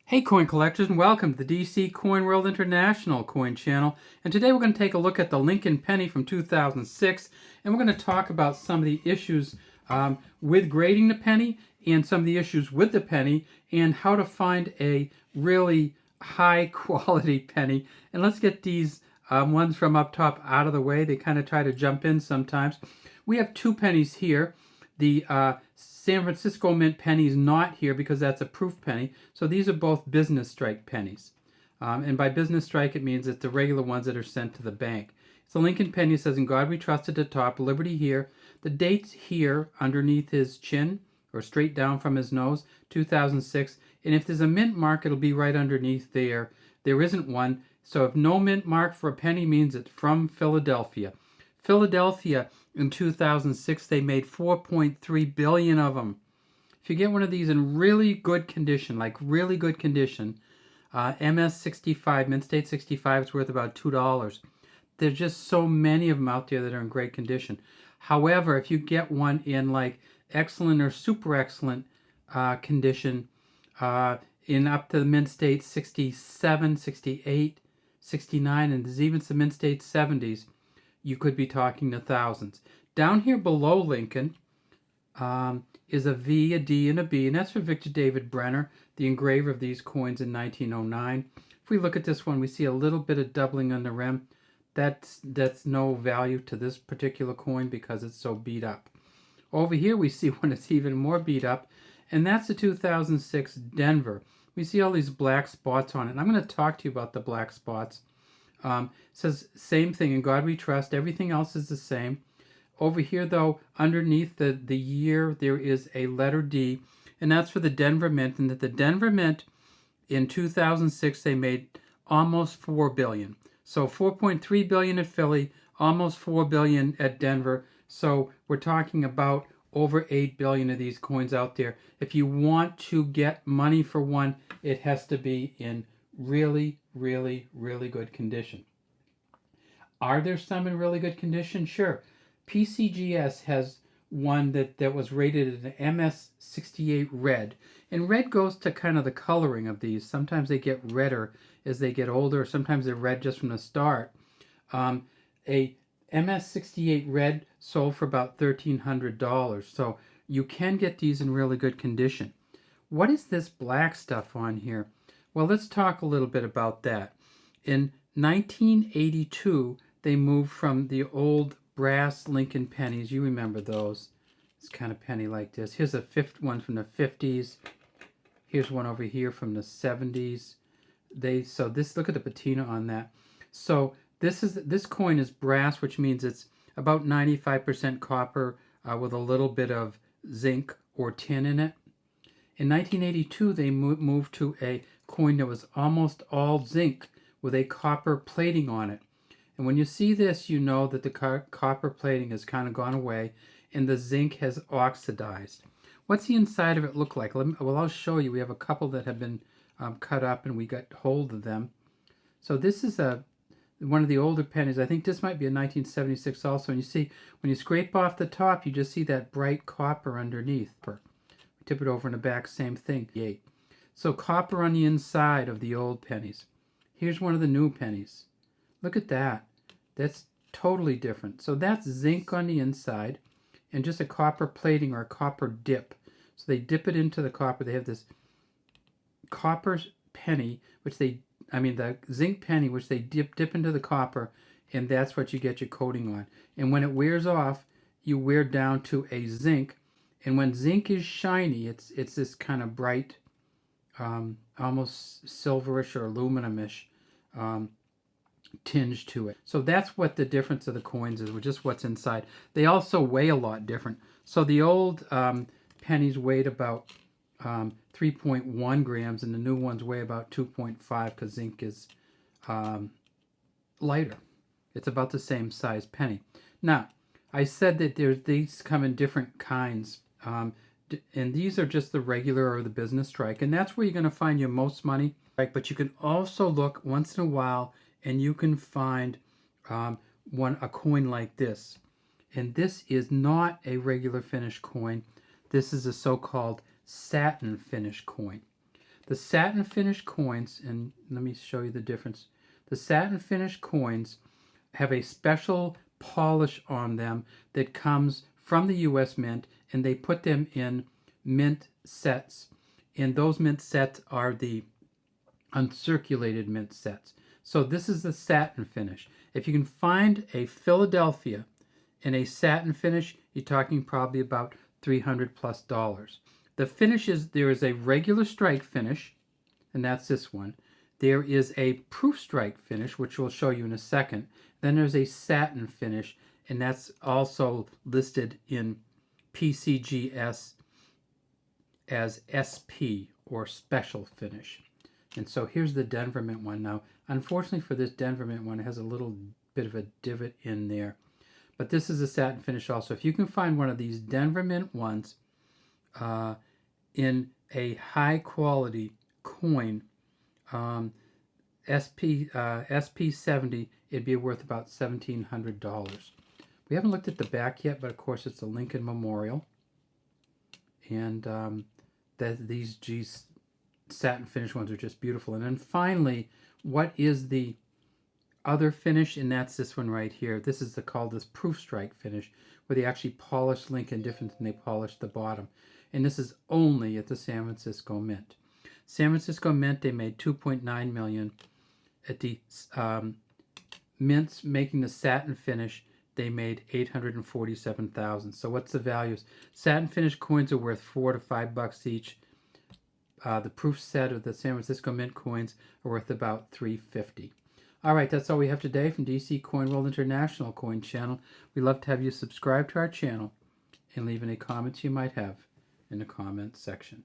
Hey coin collectors, and welcome to the DC Coin World International coin channel. And today we're going to take a look at the Lincoln penny from 2006, and we're going to talk about some of the issues with grading the penny and some of the issues with the penny and how to find a really high quality penny. And let's get these ones from up top out of the way. They kind of try to jump in sometimes. We have two pennies here. The San Francisco Mint penny is not here because that's a proof penny. So these are both business strike pennies. And by business strike, it means it's the regular ones that are sent to the bank. It's a Lincoln penny. It says, "In God we trust" at the top, Liberty here. The date's here underneath his chin or straight down from his nose, 2006. And if there's a mint mark, it'll be right underneath there. There isn't one. So if no mint mark for a penny means it's from Philadelphia. Philadelphia in 2006, they made 4.3 billion of them. If you get one of these in really good condition, like really good condition, MS65, Mint State 65 is worth about $2. There's just so many of them out there that are in great condition. However, if you get one in like excellent or super excellent condition, in up to the Mint State 67, 68, 69, and there's even some Mint State 70s, you could be talking to thousands. Down here below Lincoln is a V, a D, and a B, and that's for Victor David Brenner, the engraver of these coins in 1909. If we look at this one, we see a little bit of doubling on the rim. That's no value to this particular coin because it's so beat up. Over here we see one that's even more beat up, and that's the 2006 Denver. We see all these black spots on it, and I'm going to talk to you about the black spots. Says same thing, "In God we trust." Everything else is the same. Over here, though, underneath the year, there is a letter D, and that's for the Denver Mint. And that the Denver Mint in 2006, they made almost 4 billion. So 4.3 billion at Philly, almost 4 billion at Denver. So we're talking about over 8 billion of these coins out there. If you want to get money for one, it has to be in really, really, really good condition. Are there some in really good condition? Sure. PCGS has one that was rated an MS68 red. And red goes to kind of the coloring of these. Sometimes they get redder as they get older. Sometimes they're red just from the start. A MS68 red sold for about $1,300. So you can get these in really good condition. What is this black stuff on here? Well, let's talk a little bit about that. In 1982, they moved from the old brass Lincoln pennies. You remember those. It's kind of penny like this. Here's a fifth one from the 50s. Here's one over here from the 70s. So this, look at the patina on that. So this coin is brass, which means it's about 95% copper with a little bit of zinc or tin in it. In 1982, they moved to a coin that was almost all zinc with a copper plating on it. And when you see this, you know that the copper plating has kind of gone away and the zinc has oxidized. What's the inside of it look like? Well, I'll show you. We have a couple that have been cut up and we got hold of them. So this is one of the older pennies. I think this might be a 1976 also. And you see, when you scrape off the top, you just see that bright copper underneath. Tip it over in the back, same thing. So copper on the inside of the old pennies. Here's one of the new pennies. Look at that. That's totally different. So that's zinc on the inside and just a copper plating or a copper dip. So they dip it into the copper. They have this copper penny, the zinc penny, which they dip into the copper, and that's what you get your coating on. And when it wears off, you wear down to a zinc. And when zinc is shiny, it's this kind of bright, almost silverish or aluminum-ish tinge to it. So that's what the difference of the coins is, with just what's inside. They also weigh a lot different. So the old pennies weighed about 3.1 grams, and the new ones weigh about 2.5 because zinc is lighter. It's about the same size penny. Now, I said that these come in different kinds. And these are just the regular or the business strike, and that's where you're going to find your most money. Right? But you can also look once in a while and you can find a coin like this. And this is not a regular finished coin. This is a so-called satin finish coin. The satin finish coins, and let me show you the difference. The satin finish coins have a special polish on them that comes from the U.S. Mint, and they put them in mint sets. And those mint sets are the uncirculated mint sets. So this is the satin finish. If you can find a Philadelphia in a satin finish, you're talking probably about $300+. The finishes, there is a regular strike finish, and that's this one. There is a proof strike finish, which we'll show you in a second. Then there's a satin finish, and that's also listed in PCGS as SP, or special finish. And so here's the Denver Mint one. Now, unfortunately for this Denver Mint one, it has a little bit of a divot in there. But this is a satin finish also. If you can find one of these Denver Mint ones in a high quality coin, SP70, it'd be worth about $1,700. We haven't looked at the back yet, but of course it's a Lincoln Memorial. And these satin finish ones are just beautiful. And then finally, what is the other finish? And that's this one right here. This is called this proof strike finish, where they actually polish Lincoln different than they polish the bottom. And this is only at the San Francisco Mint. San Francisco Mint, they made $2.9 million. At the mints making the satin finish, they made $847,000. So what's the values? Satin finish coins are worth $4 to $5 each. The proof set of the San Francisco Mint coins are worth about $350. All right, that's all we have today from DC Coin World International Coin Channel. We'd love to have you subscribe to our channel and leave any comments you might have in the comments section.